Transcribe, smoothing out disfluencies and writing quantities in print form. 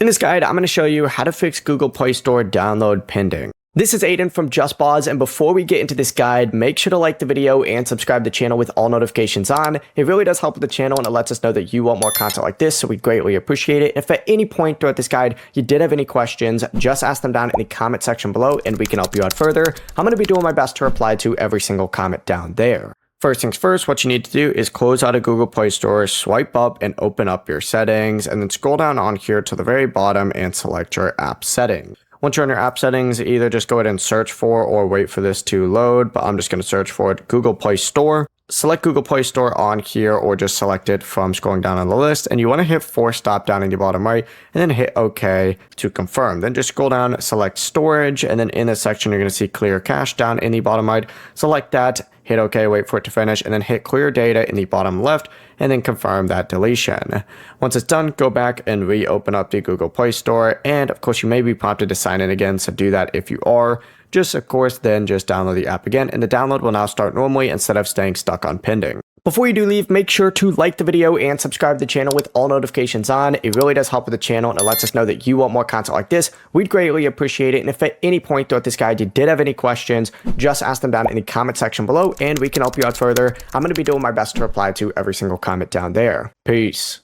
In this guide, I'm going to show you how to fix Google Play Store download pending. This is Aiden from JustBoz, and before we get into this guide, make sure to like the video and subscribe to the channel with all notifications on. It really does help with the channel, and it lets us know that you want more content like this, so we'd greatly appreciate it. If at any point throughout this guide you did have any questions, just ask them down in the comment section below, and we can help you out further. I'm going to be doing my best to reply to every single comment down there. First things first, what you need to do is close out of Google Play Store, swipe up and open up your settings, and then scroll down on here to the very bottom and select your app settings. Once you're in your app settings, either just go ahead and search for or wait for this to load, but I'm just going to search for it, Google Play Store. Select Google Play Store on here or just select it from scrolling down on the list, and you want to hit force stop down in the bottom right and then hit OK to confirm. Then just scroll down, select storage, and then in this section you're going to see clear cache down in the bottom right. Select that, hit OK, wait for it to finish, and then hit clear data in the bottom left and then confirm that deletion. Once it's done, go back and reopen up the Google Play Store, and of course you may be prompted to sign in again, so do that if you are. Just of course then just download the app again, and the download will now start normally instead of staying stuck on pending. Before you do leave, make sure to like the video and subscribe to the channel with all notifications on. It really does help with the channel, and it lets us know that you want more content like this. We'd greatly appreciate it. And if at any point throughout this guide you did have any questions, just ask them down in the comment section below and we can help you out further. I'm going to be doing my best to reply to every single comment down there. Peace.